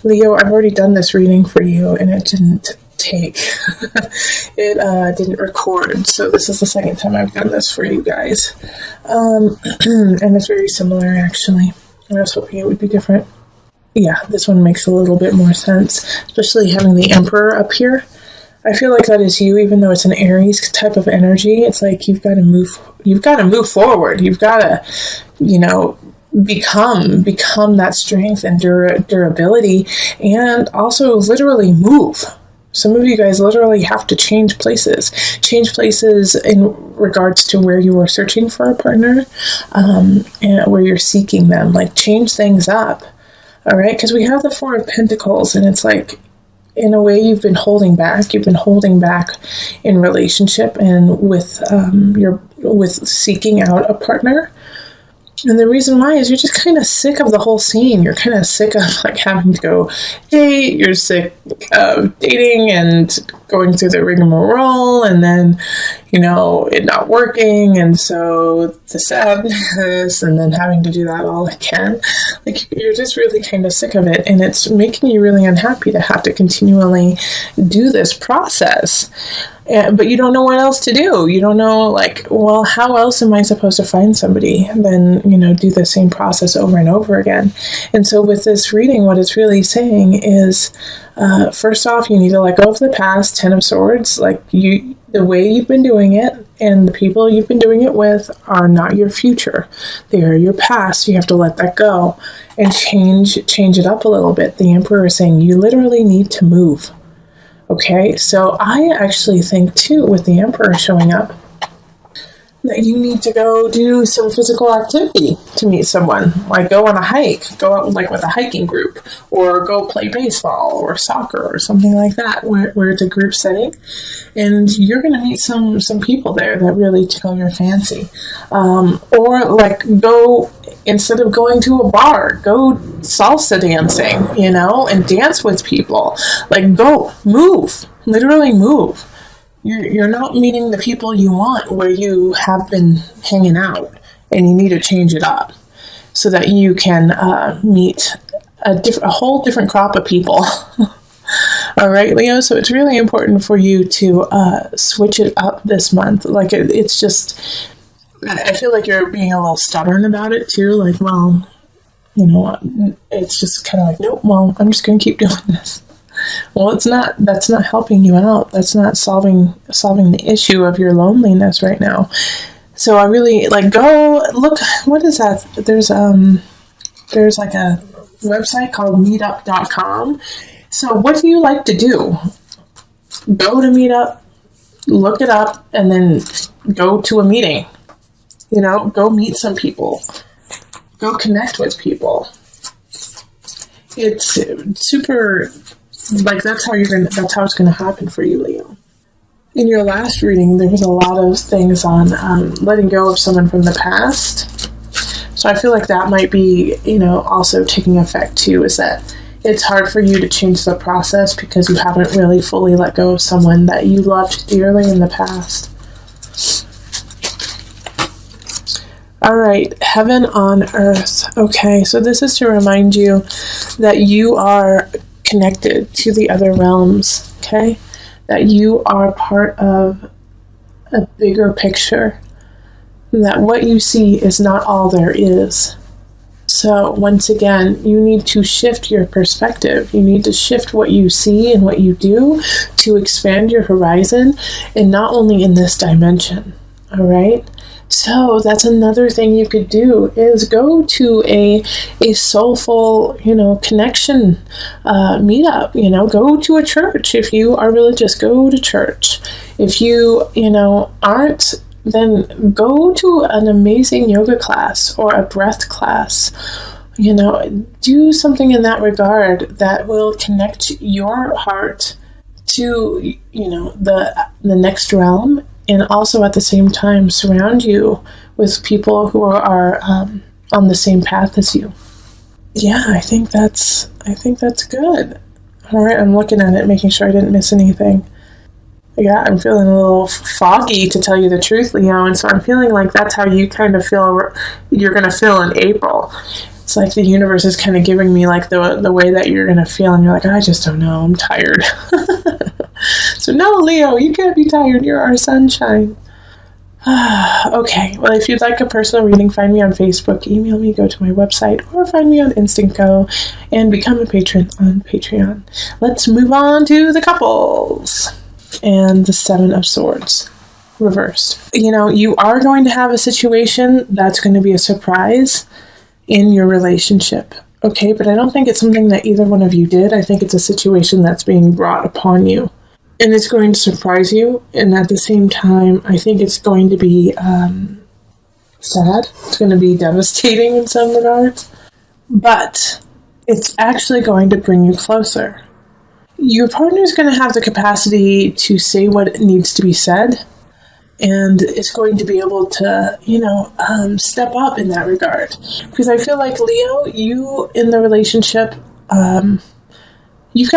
Leo, I've already done this reading for you, and it didn't take. It didn't record, so this is the second time I've done this for you guys. And it's very similar, actually. I was hoping it would be different. Yeah, this one makes a little bit more sense, especially having the Emperor up here. I feel like that is you, even though it's an Aries type of energy. It's like you've got to move forward. You've got to, become that strength and durability, and also literally move. Some of you guys literally have to change places in regards to where you are searching for a partner, and where you're seeking them. Like, change things up. All right, because we have the Four of Pentacles, and it's like, in a way, you've been holding back. You've been holding back in relationship and with seeking out a partner. And the reason why is you're just kind of sick of the whole scene. You're kind of sick of having to go date. You're sick of dating and going through the rigmarole, and then, it not working, and so the sadness, and then having to do that all again. Like, you're just really kind of sick of it, and it's making you really unhappy to have to continually do this process. But you don't know what else to do. You don't know, how else am I supposed to find somebody than, do the same process over and over again. And so with this reading, what it's really saying is, first off, you need to let go of the past. 10 of Swords. The way you've been doing it and the people you've been doing it with are not your future. They are your past. You have to let that go and change it up a little bit. The Emperor is saying you literally need to move. Okay, so I actually think too, with the Emperor showing up, that you need to go do some physical activity to meet someone. Like, go on a hike, go out with a hiking group, or go play baseball or soccer or something like that, where it's a group setting, and you're going to meet some people there that really tickle your fancy. Or go, instead of going to a bar, go salsa dancing, and dance with people. Go, move, literally move. You're not meeting the people you want where you have been hanging out, and you need to change it up so that you can meet a whole different crop of people. All right, Leo, so it's really important for you to switch it up this month. It's just, I feel like you're being a little stubborn about it too. It's just kind of nope, well, I'm just going to keep doing this. Well, that's not helping you out. That's not solving the issue of your loneliness right now. So I really go look, what is that? There's a website called meetup.com. So what do you like to do? Go to Meetup, look it up, and then go to a meeting. Go meet some people. Go connect with people. It's super, that's how it's going to happen for you, Leo. In your last reading, there was a lot of things on letting go of someone from the past. So I feel like that might be, also taking effect too, is that it's hard for you to change the process because you haven't really fully let go of someone that you loved dearly in the past. All right, heaven on earth. Okay, so this is to remind you that you are connected to the other realms, okay? That you are part of a bigger picture. That what you see is not all there is. So once again, you need to shift your perspective. You need to shift what you see and what you do to expand your horizon, and not only in this dimension, all right? So that's another thing you could do, is go to a soulful, connection meetup, go to a church. If you are religious, go to church. If you, aren't, then go to an amazing yoga class or a breath class. Do something in that regard that will connect your heart to, the next realm, and also at the same time surround you with people who are on the same path as you. Yeah, I think that's good. All right, I'm looking at it, making sure I didn't miss anything. Yeah, I'm feeling a little foggy, to tell you the truth, Leo, and so I'm feeling like that's how you kind of feel you're going to feel in April. It's like the universe is kind of giving me like the way that you're going to feel, and you're like, I just don't know, I'm tired. So no, Leo, you can't be tired. You're our sunshine. Okay, well, if you'd like a personal reading, find me on Facebook, email me, go to my website, or find me on Instant Go and become a patron on Patreon. Let's move on to the couples and the Seven of Swords reversed. You know, you are going to have a situation that's going to be a surprise in your relationship. Okay, but I don't think it's something that either one of you did. I think it's a situation that's being brought upon you. And it's going to surprise you, and at the same time, I think it's going to be sad. It's going to be devastating in some regards. But it's actually going to bring you closer. Your partner is going to have the capacity to say what needs to be said, and it's going to be able to, step up in that regard. Because I feel like, Leo, you in the relationship, you've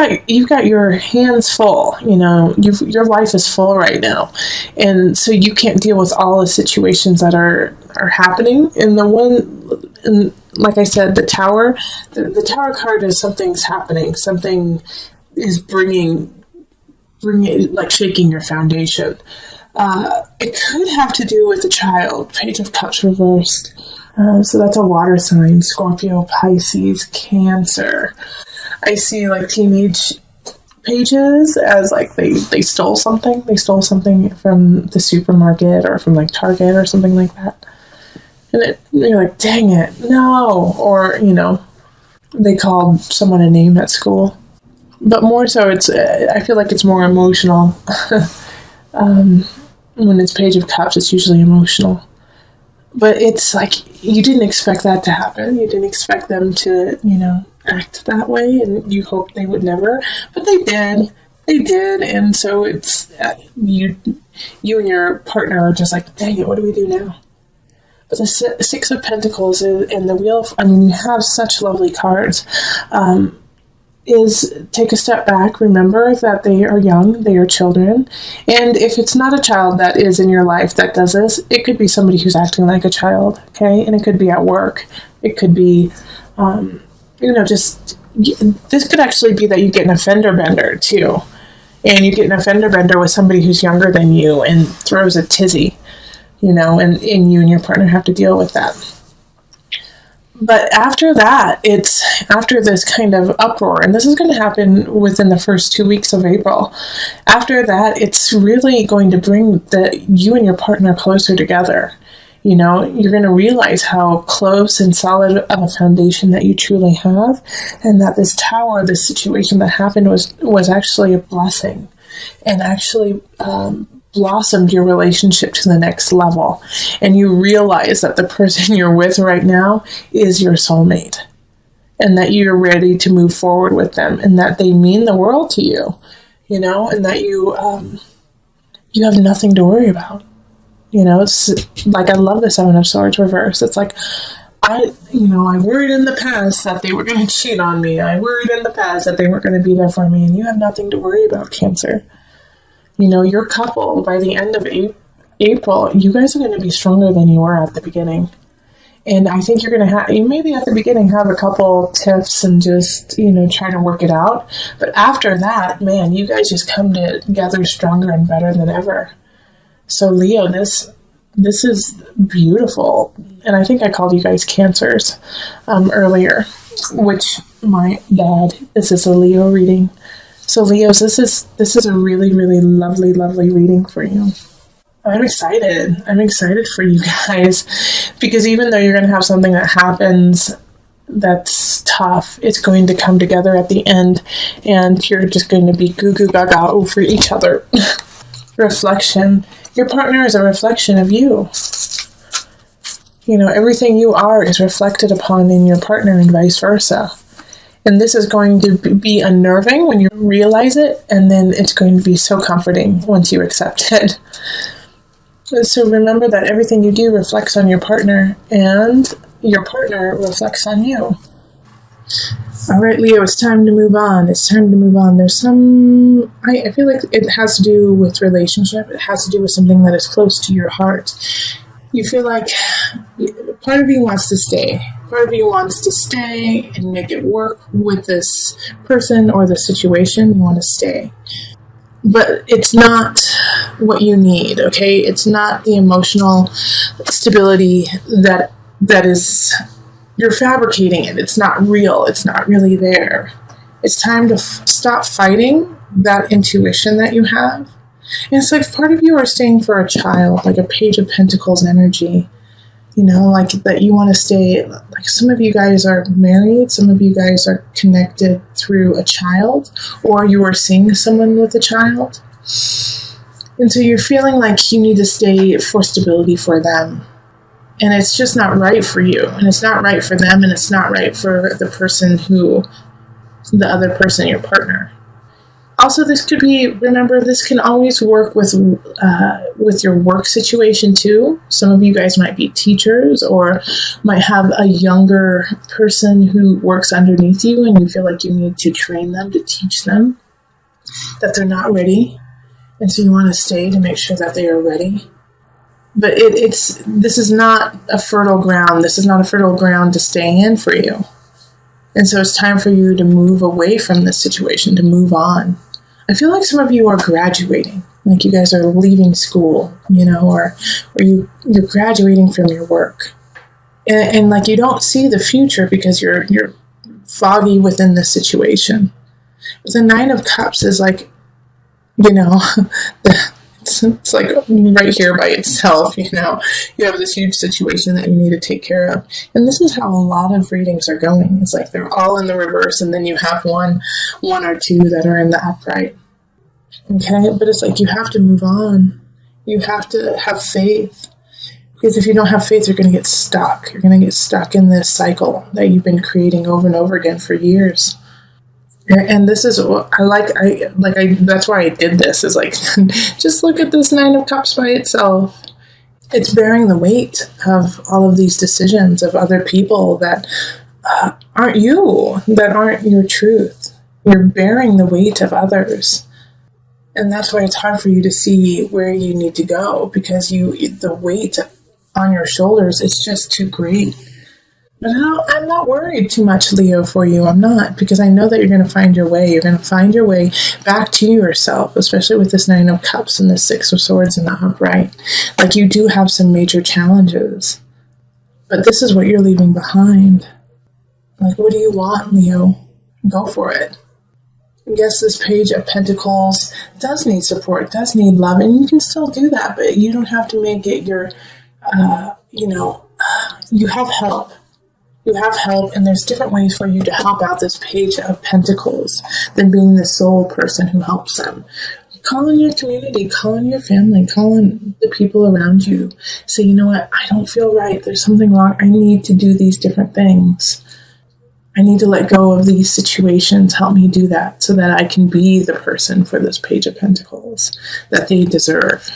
got your hands full, your life is full right now. And so you can't deal with all the situations that are happening. And like I said, the tower card is something's happening. Something is bringing like shaking your foundation. It could have to do with the child, Page of Cups reversed. So that's a water sign, Scorpio, Pisces, Cancer. I see like teenage pages as like they stole something. They stole something from the supermarket or from like Target or something like that. And you're like, dang it, no. Or, they called someone a name at school. But more so, I feel like it's more emotional. When it's Page of Cups, it's usually emotional. But it's like, you didn't expect that to happen. You didn't expect them to, act that way, and you hoped they would never, but they did. And so it's you and your partner are just like, dang it, what do we do now? But the Six of Pentacles and the Wheel, you have such lovely cards, is take a step back, remember that they are young, they are children, and if it's not a child that is in your life that does this, it could be somebody who's acting like a child, okay? And it could be at work, it could be this could actually be that you get an fender bender too. And you get an fender bender with somebody who's younger than you and throws a tizzy, and you and your partner have to deal with that. But after that, it's after this kind of uproar, and this is going to happen within the first 2 weeks of April. After that, it's really going to bring you and your partner closer together. You're going to realize how close and solid of a foundation that you truly have, and that this tower, this situation that happened was actually a blessing, and actually blossomed your relationship to the next level. And you realize that the person you're with right now is your soulmate, and that you're ready to move forward with them, and that they mean the world to you, and that you have nothing to worry about. It's like, I love the Seven of Swords reverse. It's like, I worried in the past that they were going to cheat on me. I worried in the past that they weren't going to be there for me. And you have nothing to worry about, Cancer. Your couple, by the end of April, you guys are going to be stronger than you were at the beginning. And I think you're going to you maybe at the beginning have a couple tiffs and just, try to work it out. But after that, man, you guys just come together stronger and better than ever. So Leo, this is beautiful, and I think I called you guys Cancers earlier, which my bad. This is a Leo reading. So Leos, this is a really, really lovely, lovely reading for you. I'm excited. I'm excited for you guys, because even though you're going to have something that happens that's tough, it's going to come together at the end, and you're just going to be goo goo gaga over each other. Reflection. Your partner is a reflection of you. Everything you are is reflected upon in your partner and vice versa. And this is going to be unnerving when you realize it, and then it's going to be so comforting once you accept it. So remember that everything you do reflects on your partner, and your partner reflects on you. All right, Leo, it's time to move on. It's time to move on. There's I feel like it has to do with relationship. It has to do with something that is close to your heart. You feel like part of you wants to stay. Part of you wants to stay and make it work with this person or the situation. You want to stay. But it's not what you need, okay? It's not the emotional stability that is, you're fabricating it. It's not real. It's not really there. It's time to stop fighting that intuition that you have. And it's like part of you are staying for a child, like a Page of Pentacles energy. Like that you want to stay, like some of you guys are married, some of you guys are connected through a child, or you are seeing someone with a child. And so you're feeling like you need to stay for stability for them. And it's just not right for you. And it's not right for them, and it's not right for the other person, your partner. Also, this could be, remember, this can always work with your work situation too. Some of you guys might be teachers or might have a younger person who works underneath you and you feel like you need to train them, to teach them that they're not ready. And so you want to stay to make sure that they are ready. But this is not a fertile ground. This is not a fertile ground to stay in for you. And so it's time for you to move away from this situation, to move on. I feel like some of you are graduating, like you guys are leaving school, or you're graduating from your work. And like you don't see the future because you're foggy within this situation. But the Nine of Cups is like, it's like right here by itself, you have this huge situation that you need to take care of. And this is how a lot of readings are going. It's like they're all in the reverse, and then you have one or two that are in the upright. Okay, but it's like you have to move on. You have to have faith. Because if you don't have faith, you're going to get stuck. You're going to get stuck in this cycle that you've been creating over and over again for years. And this is what that's why I did this, is like, just look at this Nine of Cups by itself. It's bearing the weight of all of these decisions of other people that aren't you, that aren't your truth. You're bearing the weight of others. And that's why it's hard for you to see where you need to go, because the weight on your shoulders is just too great. But I'm not worried too much, Leo, for you. I'm not, because I know that you're going to find your way. You're going to find your way back to yourself, especially with this Nine of Cups and the Six of Swords in the upright. Like, you do have some major challenges, but this is what you're leaving behind. Like, what do you want, Leo? Go for it. Yes, this Page of Pentacles does need support, does need love, and you can still do that, but you don't have to make it your, you have help. You have help, and there's different ways for you to help out this Page of Pentacles than being the sole person who helps them. Call in your community, call in your family, call in the people around you. Say, you know what, I don't feel right. There's something wrong. I need to do these different things. I need to let go of these situations. Help me do that so that I can be the person for this Page of Pentacles that they deserve.